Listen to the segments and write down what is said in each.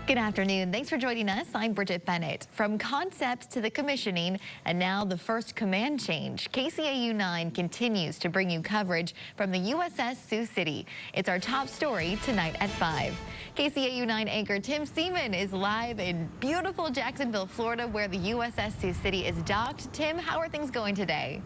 Good afternoon. Thanks for joining us. I'm Bridget Bennett. From concept to the commissioning, and now the first command change. KCAU 9 continues to bring you coverage from the USS Sioux City. It's our top story tonight at 5. KCAU 9 anchor Tim Seaman is live in beautiful Jacksonville, Florida, where the USS Sioux City is docked. Tim, how are things going today?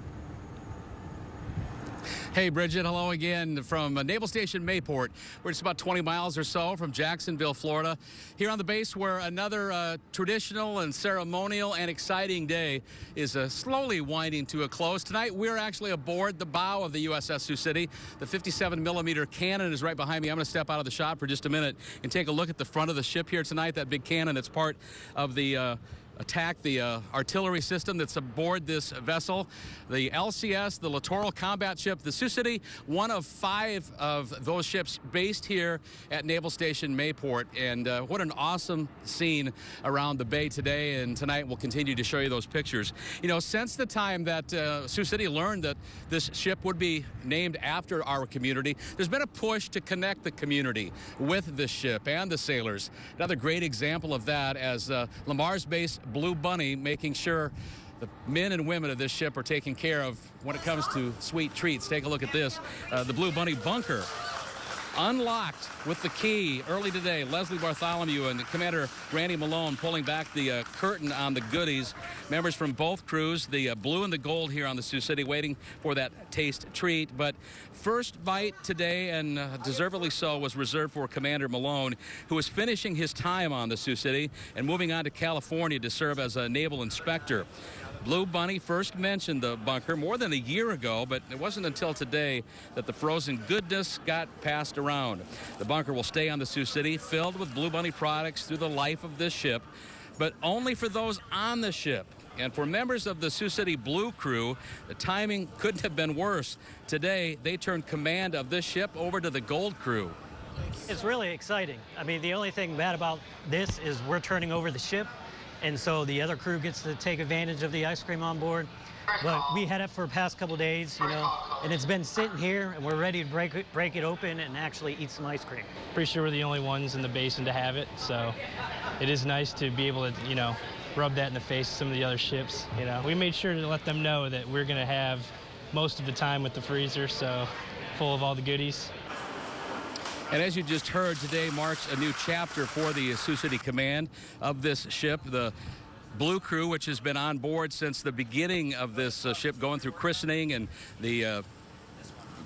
Hey, Bridget. Hello again from Naval Station Mayport. We're just about 20 miles or so from Jacksonville, Florida. Here on the base where another traditional and ceremonial and exciting day is slowly winding to a close. Tonight, we're actually aboard the bow of the USS Sioux City. The 57mm cannon is right behind me. I'm going to step out of the shot for just a minute and take a look at the front of the ship here tonight. That big cannon that's part of the attack, the artillery system that's aboard this vessel. The LCS, the Littoral Combat Ship, the Sioux City, one of 5 of those ships based here at Naval Station Mayport. And what an awesome scene around the bay today. And tonight we'll continue to show you those pictures. You know, since the time that Sioux City learned that this ship would be named after our community, there's been a push to connect the community with this ship and the sailors. Another great example of that as Lamar's base Blue Bunny making sure the men and women of this ship are taken care of when it comes to sweet treats. Take a look at this. The Blue Bunny bunker unlocked with the key early today. Leslie Bartholomew and Commander Randy Malone pulling back the curtain on the goodies. Members from both crews, the blue and the gold here on the Sioux City, waiting for that taste treat. But first bite today, and deservedly so, was reserved for Commander Malone, who is finishing his time on the Sioux City and moving on to California to serve as a naval inspector. Blue Bunny first mentioned the bunker more than a year ago, but it wasn't until today that the frozen goodness got passed around. The bunker will stay on the Sioux City, filled with Blue Bunny products through the life of this ship, but only for those on the ship. And for members of the Sioux City Blue crew, the timing couldn't have been worse. Today, they turned command of this ship over to the Gold crew. It's really exciting. I mean, the only thing bad about this is we're turning over the ship, and so the other crew gets to take advantage of the ice cream on board. But we had it for the past couple days, you know, and it's been sitting here, and we're ready to break it open and actually eat some ice cream. Pretty sure we're the only ones in the basin to have it, so it is nice to be able to, you know, rub that in the face of some of the other ships. You know, we made sure to let them know that we're going to have most of the time with the freezer, so full of all the goodies. And as you just heard, today marks a new chapter for the Sioux City Command of this ship. The Blue crew, which has been on board since the beginning of this ship, going through christening and the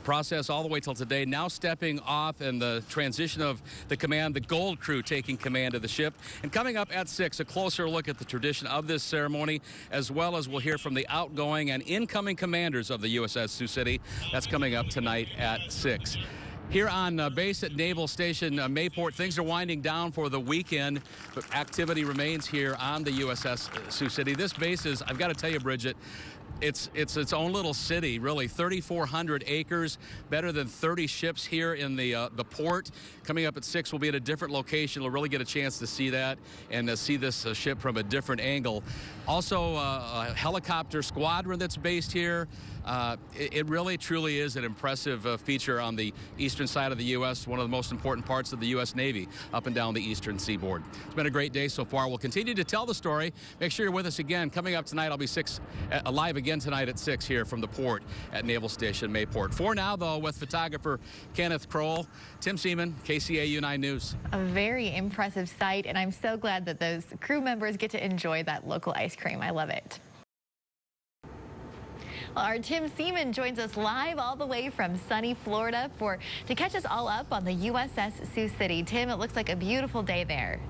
process all the way till today, now stepping off, and the transition of the command, the Gold crew taking command of the ship. And coming up at 6, a closer look at the tradition of this ceremony, as well as we'll hear from the outgoing and incoming commanders of the USS Sioux City. That's coming up tonight at 6. Here on base at Naval Station Mayport, things are winding down for the weekend, but activity remains here on the USS Sioux City. This base is, I've got to tell you, Bridget, it's its own little city, really. 3,400 acres, better than 30 ships here in the port. Coming up at 6, we'll be at a different location. We'll really get a chance to see that and see this ship from a different angle. Also, a helicopter squadron that's based here. It really, truly is an impressive feature on the eastern side of the U.S., one of the most important parts of the U.S. Navy up and down the eastern seaboard. It's been a great day so far. We'll continue to tell the story. Make sure you're with us again. Coming up tonight, I'll be live again tonight at 6 here from the port at Naval Station Mayport. For now, though, with photographer Kenneth Kroll, Tim Seaman, KCAU 9 News. A very impressive sight, and I'm so glad that those crew members get to enjoy that local ice cream. I love it. Well, our Tim Seaman joins us live all the way from sunny Florida to catch us all up on the USS Sioux City. Tim, it looks like a beautiful day there.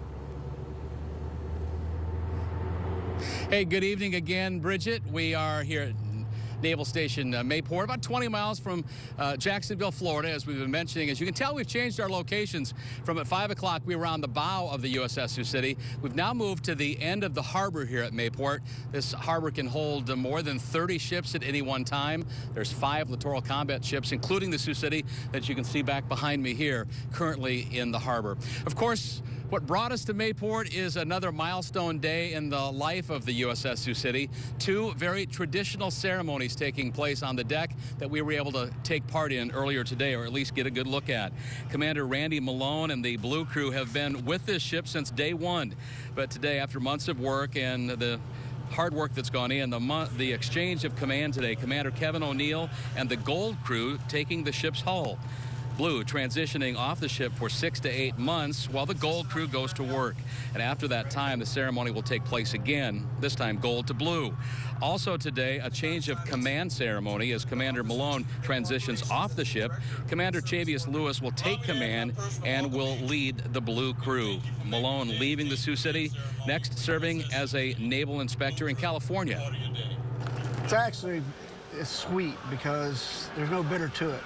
Hey, good evening again, Bridget. We are here at Naval Station Mayport, about 20 miles from Jacksonville, Florida, as we've been mentioning. As you can tell, we've changed our locations. From at 5 o'clock, we were on the bow of the USS Sioux City. We've now moved to the end of the harbor here at Mayport. This harbor can hold more than 30 ships at any one time. There's 5 littoral combat ships, including the Sioux City, that you can see back behind me here, currently in the harbor. Of course, What brought us to Mayport is another milestone day in the life of the USS Sioux City. Two very traditional ceremonies taking place on the deck that we were able to take part in earlier today, or at least get a good look at. Commander Randy Malone and the Blue Crew have been with this ship since day one. But today, after months of work and the hard work that's gone in, the exchange of command today, Commander Kevin O'Neill and the Gold Crew taking the ship's hull. Blue transitioning off the ship for 6 to 8 months while the Gold Crew goes to work. And after that time, the ceremony will take place again, this time Gold to Blue. Also today, a change of command ceremony as Commander Malone transitions off the ship. Commander Chavius Lewis will take command and will lead the Blue Crew. Malone leaving the Sioux City, next serving as a naval inspector in California. It's sweet because there's no bitter to it.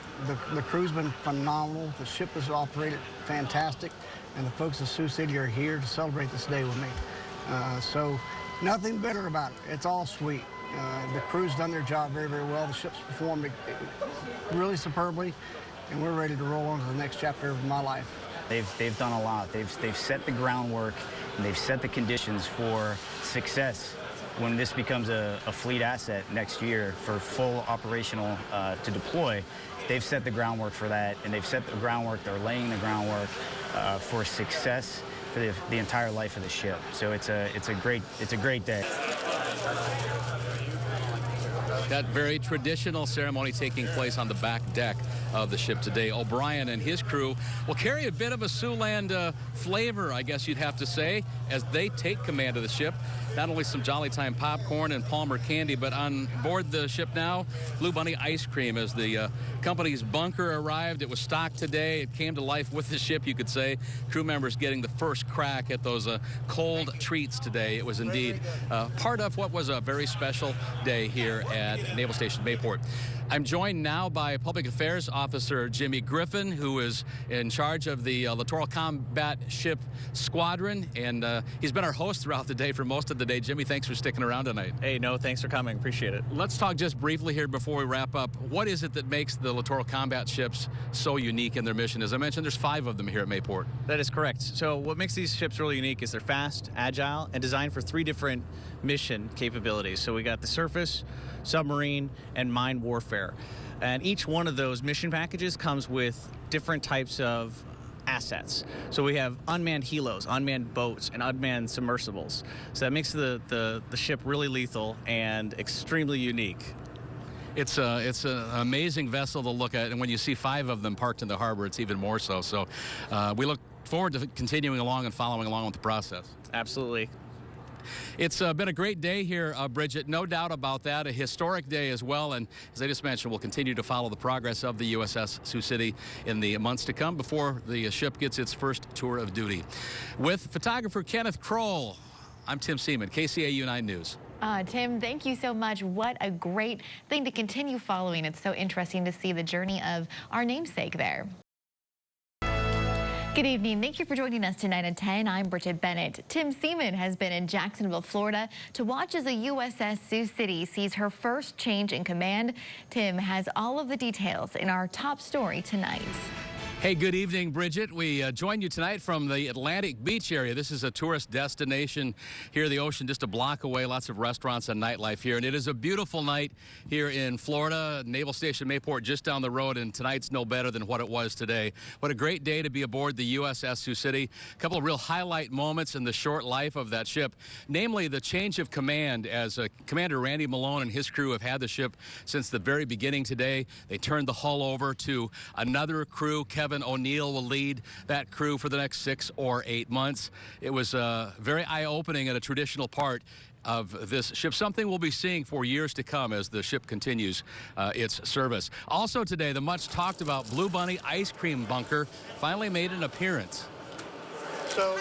The crew's been phenomenal. The ship has operated fantastic, and the folks of Sioux City are here to celebrate this day with me. So nothing bitter about it. It's all sweet. The crew's done their job very, very well. The ship's performed really superbly, and we're ready to roll on to the next chapter of my life. They've done a lot. They've set the groundwork, and they've set the conditions for success when this becomes a fleet asset next year for full operational to deploy. They've set the groundwork for that, and they've set the groundwork, they're laying the groundwork for success for the entire life of the ship. So it's a great day. That very traditional ceremony taking place on the back deck of the ship today. O'Brien and his crew will carry a bit of a Siouxland flavor, I guess you'd have to say, as they take command of the ship. Not only some Jolly Time popcorn and Palmer candy, but on board the ship now, Blue Bunny ice cream as the company's bunker arrived. It was stocked today. It came to life with the ship, you could say. Crew members getting the first crack at those cold treats today. It was indeed part of what was a very special day here at Naval Station Mayport. I'm joined now by Public Affairs Officer Jimmy Griffin, who is in charge of the Littoral Combat Ship Squadron, and he's been our host throughout the day for most of the day. Jimmy, thanks for sticking around tonight. Hey, no, thanks for coming. Appreciate it. Let's talk just briefly here before we wrap up. What is it that makes the Littoral Combat Ships so unique in their mission? As I mentioned, there's 5 of them here at Mayport. That is correct. So what makes these ships really unique is they're fast, agile, and designed for 3 different mission capabilities. So we got the surface, submarine, and mine warfare. And each one of those mission packages comes with different types of assets. So we have unmanned helos, unmanned boats, and unmanned submersibles. So that makes the ship really lethal and extremely unique. It's an amazing vessel to look at, and when you see 5 of them parked in the harbor, it's even more so. So we look forward to continuing along and following along with the process. Absolutely. It's been a great day here, Bridget, no doubt about that. A historic day as well, and as I just mentioned, we'll continue to follow the progress of the USS Sioux City in the months to come before the ship gets its first tour of duty. With photographer Kenneth Kroll, I'm Tim Seaman, KCAU 9 News. Tim, thank you so much. What a great thing to continue following. It's so interesting to see the journey of our namesake there. Good evening. Thank you for joining us tonight at 10. I'm Bridget Bennett. Tim Seaman has been in Jacksonville, Florida to watch as the USS Sioux City sees her first change in command. Tim has all of the details in our top story tonight. Hey, good evening, Bridget. We join you tonight from the Atlantic Beach area. This is a tourist destination here, the ocean just a block away. Lots of restaurants and nightlife here. And it is a beautiful night here in Florida. Naval Station Mayport just down the road, and tonight's no better than what it was today. What a great day to be aboard the USS Sioux City. A couple of real highlight moments in the short life of that ship, namely the change of command as Commander Randy Malone and his crew have had the ship since the very beginning today. They turned the hull over to another crew. Kevin O'Neill will lead that crew for the next 6 or 8 months. It was very eye-opening and a traditional part of this ship, something we'll be seeing for years to come as the ship continues its service. Also today, the much talked about Blue Bunny ice cream bunker finally made an appearance. So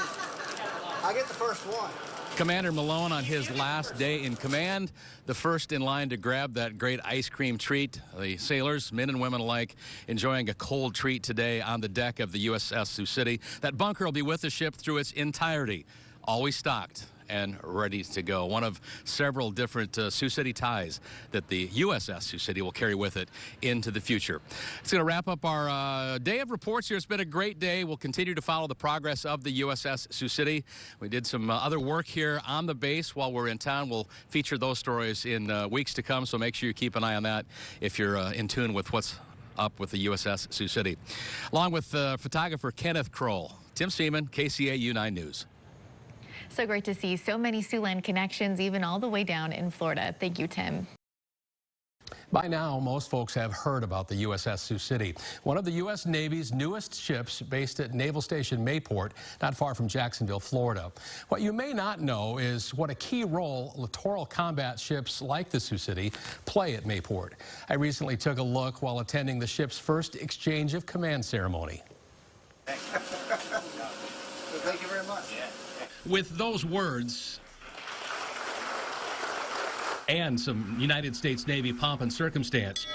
I get the first one. Commander Malone on his last day in command, the first in line to grab that great ice cream treat. The sailors, men and women alike, enjoying a cold treat today on the deck of the USS Sioux City. That bunker will be with the ship through its entirety, always stocked and ready to go. One of several different Sioux City ties that the USS Sioux City will carry with it into the future. It's going to wrap up our day of reports here. It's been a great day. We'll continue to follow the progress of the USS Sioux City. We did some other work here on the base while we're in town. We'll feature those stories in weeks to come, so make sure you keep an eye on that if you're in tune with what's up with the USS Sioux City. Along with photographer Kenneth Kroll, Tim Seaman, KCAU 9 News. So great to see so many Siouxland connections, even all the way down in Florida. Thank you, Tim. By now, most folks have heard about the USS Sioux City, one of the U.S. Navy's newest ships based at Naval Station Mayport, not far from Jacksonville, Florida. What you may not know is what a key role littoral combat ships like the Sioux City play at Mayport. I recently took a look while attending the ship's first exchange of command ceremony. Thank you very much. With those words and some United States Navy pomp and circumstance,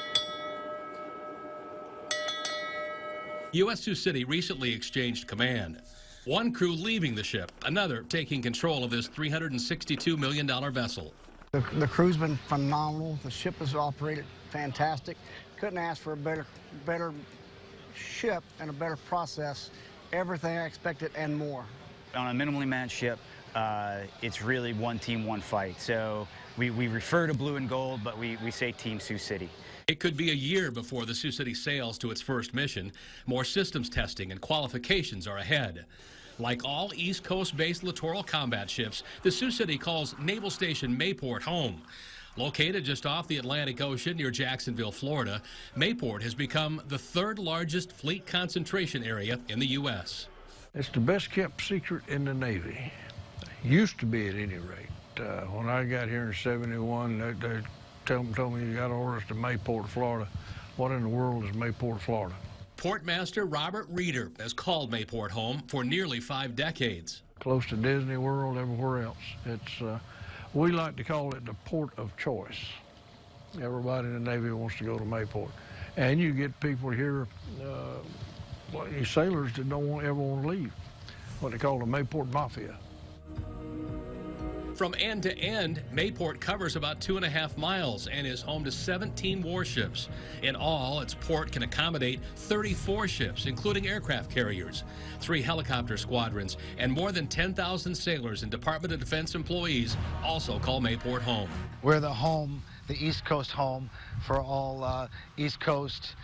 U.S. Sioux City recently exchanged command. One crew leaving the ship, another taking control of this $362 million vessel. The crew's been phenomenal. The ship has operated fantastic. Couldn't ask for a better ship and a better process. Everything I expected and more. On a minimally manned ship, it's really one team, one fight. So we refer to blue and gold, but we say Team Sioux City. It could be a year before the Sioux City sails to its first mission. More systems testing and qualifications are ahead. Like all East Coast-based littoral combat ships, the Sioux City calls Naval Station Mayport home. Located just off the Atlantic Ocean near Jacksonville, Florida, Mayport has become the third largest fleet concentration area in the U.S. It's the best kept secret in the Navy. Used to be at any rate. When I got here in '71, they told me you got orders to Mayport, Florida. What in the world is Mayport, Florida? Portmaster Robert Reeder has called Mayport home for nearly 5 decades. Close to Disney World, everywhere else. It's we like to call it the port of choice. Everybody in the Navy wants to go to Mayport. And you get people here, these sailors that don't ever want to leave, what they call the Mayport Mafia. From end to end, Mayport covers about 2.5 miles and is home to 17 warships. In all, its port can accommodate 34 ships, including aircraft carriers, 3 helicopter squadrons, and more than 10,000 sailors and Department of Defense employees also call Mayport home. We're the home, the East Coast home for all East Coast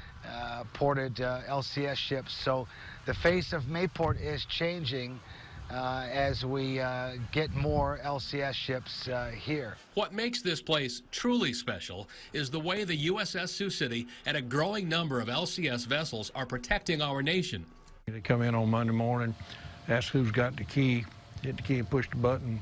ported LCS ships. So the face of Mayport is changing as we get more LCS ships here. What makes this place truly special is the way the USS Sioux City and a growing number of LCS vessels are protecting our nation. They come in on Monday morning, ask who's got the key, hit the key and push the button.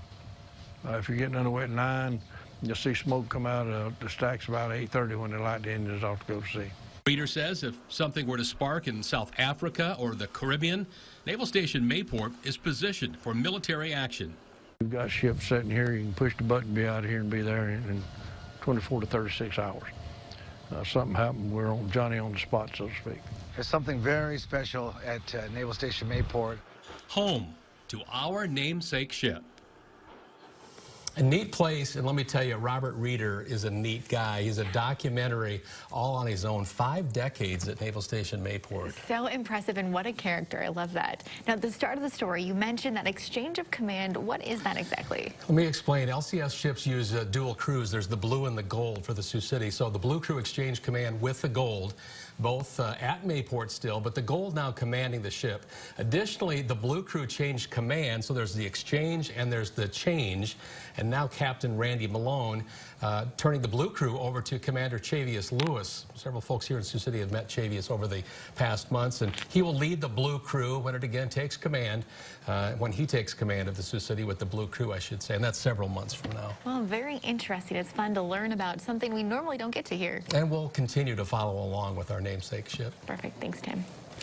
If you're getting underway at 9, you'll see smoke come out of the stacks about 8:30 when they light the engines off to go to sea. Reeder says if something were to spark in South Africa or the Caribbean, Naval Station Mayport is positioned for military action. We've got ships sitting here, you can push the button, be out of here and be there in 24 to 36 hours. Something happened, we're on Johnny on the spot, so to speak. There's something very special at Naval Station Mayport. Home to our namesake ship. A neat place, and let me tell you, Robert Reeder is a neat guy. He's a documentary all on his own. 5 decades at Naval Station Mayport. So impressive, and what a character. I love that. Now, at the start of the story, you mentioned that exchange of command. What is that exactly? Let me explain. LCS ships use dual crews. There's the blue and the gold for the Sioux City. So the blue crew exchange command with the gold, both at Mayport still, but the gold now commanding the ship. Additionally, the blue crew changed command, so there's the exchange and there's the change. And now Captain Randy Malone turning the blue crew over to Commander Chavius Lewis. Several folks here in Sioux City have met Chavius over the past months, and he will lead the blue crew when it again takes command, when he takes command of the Sioux City with the blue crew, I should say, and that's several months from now. Well, very interesting. It's fun to learn about something we normally don't get to hear. And we'll continue to follow along with our namesake ship. Perfect. Thanks, Tim.